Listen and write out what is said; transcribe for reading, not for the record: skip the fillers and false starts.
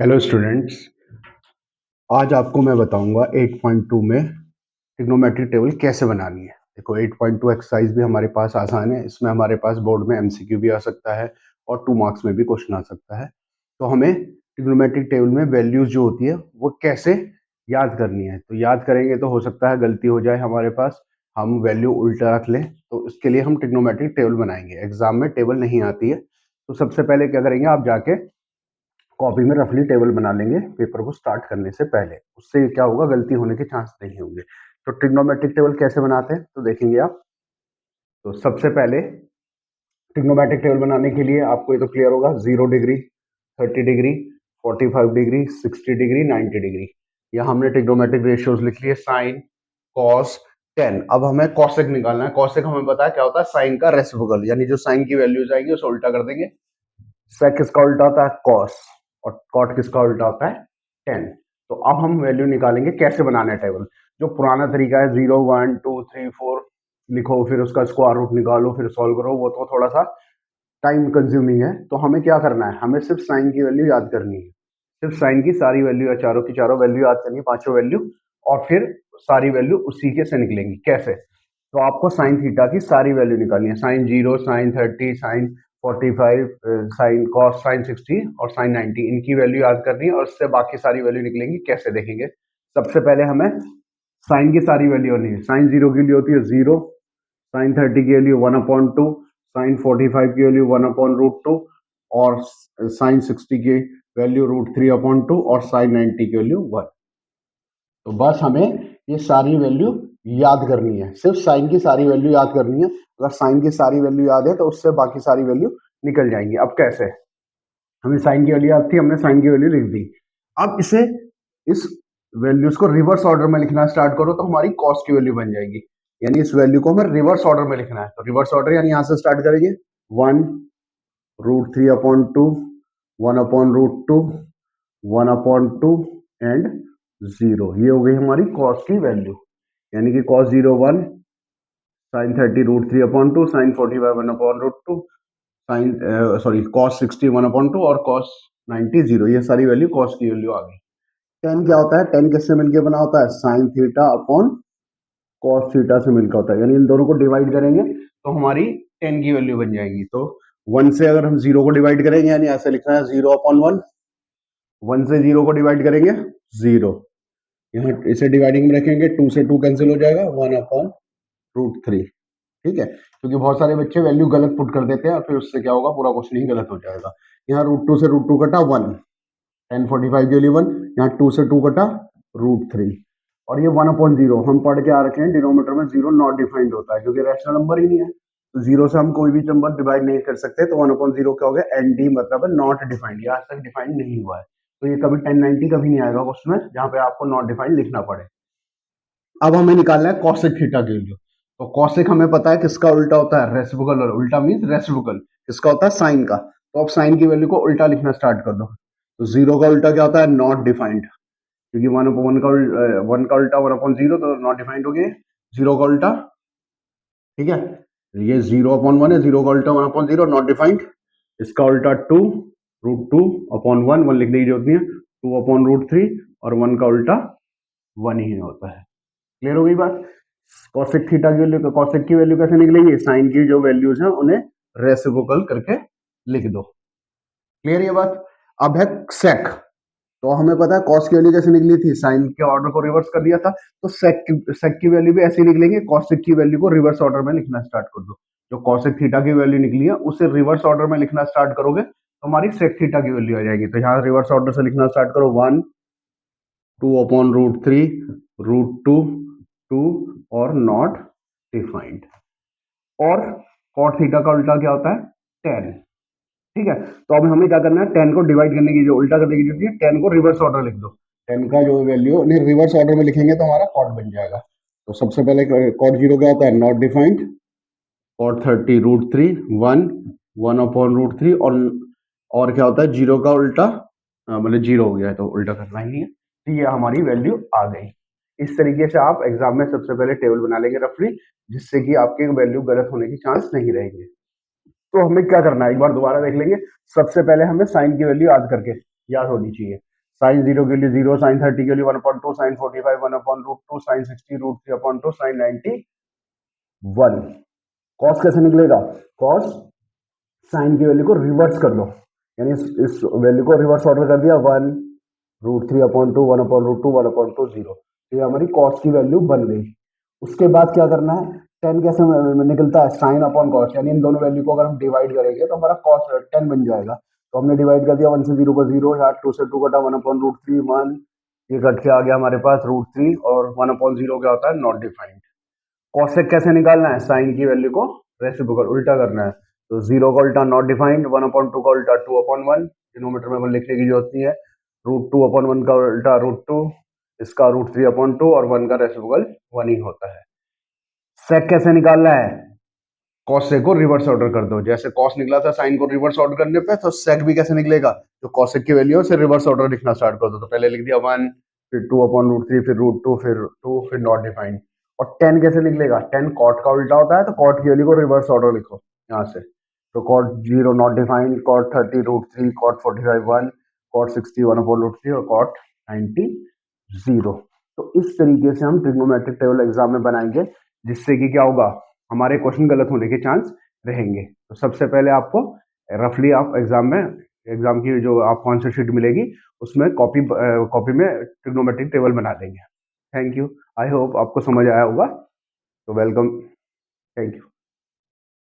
Hello students. आज आपको मैं बताऊंगा 8.2 में ट्रिग्नोमेट्रिक टेबल कैसे बनानी है। देखो 8.2 एक्सरसाइज भी हमारे पास आसान है। इसमें हमारे पास बोर्ड में एमसीक्यू भी आ सकता है और 2 मार्क्स में भी क्वेश्चन आ सकता है। तो हमें ट्रिग्नोमेट्रिक टेबल में वैल्यूज जो होती है वो कैसे याद करनी है। तो याद करेंगे तो हो सकता है गलती हो जाए हमारे पास, हम वैल्यू उल्टा रख लें। तो इसके लिए हम ट्रिग्नोमेट्रिक टेबल बनाएंगे। एग्जाम में टेबल नहीं आती है, तो सबसे पहले क्या करेंगे, आप जाके कॉपी में रफली टेबल बना लेंगे पेपर को स्टार्ट करने से पहले। उससे क्या होगा, गलती होने के चांस नहीं होंगे। तो ट्रिग्नोमेट्रिक टेबल कैसे बनाते हैं तो देखेंगे आप। तो सबसे पहले ट्रिग्नोमेट्रिक टेबल बनाने के लिए आपको ये तो क्लियर होगा, 0 degree, 30 degree, 45 degree, 60 degree, 90 degree. यहाँ हमने ट्रिग्नोमेट्रिक रेशियोज लिख लिए, साइन, कॉस, टेन। अब हमें कॉसेक निकालना है। कॉसेक हमें पता है क्या होता है, साइन का रेसिप्रोकल, यानी जो साइन की वैल्यूज आएगी उसे उल्टा कर देंगे। सेक किसका उल्टा होता है, कॉस, और कॉट किसका उल्टा होता है, टेन। तो अब हम वैल्यू निकालेंगे। कैसे बनाना है टेबल, जो पुराना तरीका है 0 1 2 3 4 लिखो, फिर उसका स्क्वायर रूट निकालो, फिर सॉल्व करो, वो तो थोड़ा सा टाइम कंज्यूमिंग है। तो हमें क्या करना है, हमें सिर्फ साइन की वैल्यू याद करनी है। सिर्फ साइन की सारी वैल्यू या चारों की चारों वैल्यू याद करनी है, पांचों वैल्यू, और फिर सारी वैल्यू उसी के से निकलेंगी। कैसे, तो आपको साइन थीटा की सारी वैल्यू निकालनी है। Sine 0, sine 30, sine 45, sine cos, sine 60 और साइन 90, इनकी वैल्यू याद करनी है और उससे बाकी सारी वैल्यू निकलेंगी। कैसे देखेंगे, सबसे पहले हमें साइन की सारी वैल्यू होनी है। साइन 0 की वैल्यू होती है 0, साइन 30 की वैल्यू 1/2, साइन 45 की वैल्यू 1/√2, और साइन 60 की वैल्यू √3/2, और साइन 90 की वैल्यू 1। तो बस हमें ये सारी वैल्यू याद करनी है, सिर्फ साइन की सारी वैल्यू याद करनी है। अगर साइन की सारी वैल्यू याद है तो उससे बाकी सारी वैल्यू निकल जाएंगी। अब कैसे, हमें साइन की वैल्यू याद थी, हमने साइन की वैल्यू लिख दी। अब इस वैल्यूज को रिवर्स ऑर्डर में लिखना स्टार्ट करो तो हमारी कॉस की वैल्यू बन जाएगी। यानी इस वैल्यू को हमें रिवर्स ऑर्डर में लिखना है। तो रिवर्स ऑर्डर यानी यहां से स्टार्ट करेंगे, 1√3/2, 1/√2, 1/2 एंड 0। ये हो गई हमारी कॉस की वैल्यू। यानी कि cos 0 1, sine 30 √3/2, sine 45 1/√2, sine cos 60 1/2 और cos 90 0। ये सारी वैल्यू cos की वैल्यू आ गई। टेन क्या होता है, टेन किससे मिलकर बना होता है, sine theta upon cos theta से मिलकर होता है। यानी इन दोनों को डिवाइड करेंगे तो हमारी टेन की वैल्यू बन जाएगी। तो 1 से अगर हम 0 को डिवाइड करेंगे, यानी ऐसे लिखना है 0/1, 1 से 0 को डिवाइड करेंगे 0, यहाँ इसे डिवाइडिंग में रखेंगे, 2 से 2 कैंसिल हो जाएगा, 1/√3। ठीक है, क्योंकि बहुत सारे बच्चे वैल्यू गलत पुट कर देते हैं और फिर उससे क्या होगा, पूरा क्वेश्चन ही गलत हो जाएगा। यहाँ √2 से √2 कटा 1, 1045 के लिए 1, यहाँ 2 से 2 कटा √3, और ये 1/0 हम पढ़ के आ रखे हैं डिनोमीटर में 0 नॉट डिफाइंड होता है, क्योंकि रैशनल नंबर ही नहीं है। तो 0 से हम कोई भी नंबर डिवाइड नहीं कर सकते। तो 1/0 क्या हो गया, एनडी मतलब है नॉट डिफाइंड, आज तक डिफाइंड नहीं हुआ है। तो ये कभी 1090 कभी नहीं आएगा क्वेश्चन में जहां पे आपको नॉट डिफाइंड लिखना पड़े। अब हमें निकालना है कॉसेक थीटा की वैल्यू। तो कॉसेक हमें पता है किसका उल्टा होता है, रेसिप्रोकल, और उल्टा मींस रेसिप्रोकल किसका होता है, साइन का। तो अब साइन की वैल्यू को उल्टा लिखना स्टार्ट कर दो। तो 0 का उल्टा क्या होता है, नॉट डिफाइंड, क्योंकि 1 का उल्टा 1/0, तो नॉट डिफाइंड हो गया 0 का उल्टा। ठीक है, ये 0/1 है, 0 का उल्टा 1/0 नॉट डिफाइंड। इसका उल्टा 2, √2/1, 1 लिखने की जरूरत नहीं है, 2/√3, और 1 का उल्टा 1 ही होता है। क्लियर हो गई बात। कॉसेक थीटा की वैल्यू, कॉसेक की वैल्यू कैसे निकलेगी, साइन की जो वैल्यूज हैं उन्हें रेसिप्रोकल करके लिख दो। क्लियर ये बात। अब है सेक। तो हमें पता है कॉस की वैल्यू कैसे निकली थी, साइन के ऑर्डर को रिवर्स कर दिया था। तो सेक की वैल्यू भी ऐसे ही निकलेंगे, कॉसेक की वैल्यू को रिवर्स ऑर्डर में लिखना स्टार्ट कर दो। जो कॉसेक थीटा की वैल्यू निकली है उसे रिवर्स ऑर्डर में लिखना स्टार्ट करोगे तो हमारी सेक थीटा की वैल्यू आ जाएगी। तो यहाँ रिवर्स ऑर्डर से लिखना स्टार्ट करो, 1, 2/√3, √2, 2, और नॉट डिफाइंड। और कॉट थीटा का उल्टा क्या होता है, 10। ठीक है, तो अब हमें क्या करना है, 10 को डिवाइड करने की जो उल्टा करने की जरूरत है, 10 को रिवर्स ऑर्डर लिख दो। 10 का जो वैल्यू नहीं रिवर्स ऑर्डर में लिखेंगे तो हमारा कॉट बन जाएगा। तो सबसे पहले कॉट 0 क्या होता है, नॉट डिफाइंड, कॉट 30 √3, 1, 1/√3, और क्या होता है 0 का उल्टा, मतलब 0 हो गया है तो उल्टा करना ही है। तो ये हमारी वैल्यू आ गई। इस तरीके से आप एग्जाम में सबसे पहले टेबल बना लेंगे रफली, जिससे कि आपके वैल्यू गलत होने की चांस नहीं रहेंगे। तो हमें क्या करना है, एक बार दोबारा देख लेंगे। सबसे पहले हमें साइन की वैल्यू याद होनी चाहिए। साइन 0 के लिए 0, साइन 30 के लिए 1/2, साइन 45 1/√2, साइन 60 √3/2, साइन 90 1। कॉस कैसे निकलेगा? कॉस साइन की वैल्यू को रिवर्स कर दो, यानी इस वैल्यू को रिवर्स ऑर्डर कर दिया 1√3/2 1/√2 1/2 0। ये हमारी कॉस की वैल्यू बन गई। उसके बाद क्या करना है, टेन कैसे निकलता है? साइन अपॉन कॉस, यानी इन दोनों वैल्यू को अगर हम डिवाइड करेंगे तो हमारा कॉस 10 बन जाएगा। तो हमने डिवाइड कर दिया, 1 से 0 को 0, यहाँ 2 से 2 कटा 1/√3 1, ये कट के आ गया हमारे पास √3, और 1/0 क्या होता है? Not defined. कॉसेक कैसे निकालना है? साइन की वैल्यू को रेसिप्रोकल उल्टा करना है। तो 0 का उल्टा नॉट डिफाइंड, 1/2 का उल्टा 2/1, डिनोमीटर में हमें लिखने की जरूरत नहीं है। √2/1 का उल्टा √2, इसका √3/2, और 1 का रेसिप्रोकल 1 ही होता है। सेक कैसे निकालना है? कॉसेक को रिवर्स ऑर्डर कर दो, जैसे कॉस निकला था साइन को रिवर्स ऑर्डर करने पे, तो सेक भी कैसे निकलेगा? जो कॉसेक की वैल्यू है उसे रिवर्स ऑर्डर लिखना स्टार्ट कर दो। तो पहले लिख दिया 1, फिर 2/√3, फिर √2, फिर 2, फिर नॉट डिफाइंड। और 10 कैसे निकलेगा? 10 कॉट का उल्टा होता है, तो कॉट की वैल्यू को रिवर्स ऑर्डर लिखो यहाँ से। तो cot 0 not defined, cot 30 √3, cot 45 1, cot 60 1/√3, और कॉट 90 0। तो इस तरीके से हम ट्रिग्नोमेट्रिक टेबल एग्जाम में बनाएंगे, जिससे कि क्या होगा, हमारे क्वेश्चन गलत होने के चांस रहेंगे। तो सबसे पहले आपको रफली आप एग्जाम की जो आपको आंसर शीट मिलेगी उसमें कॉपी में ट्रिग्नोमेट्रिक टेबल बना देंगे। थैंक यू, आई होप आपको समझ आया होगा। तो वेलकम, थैंक यू।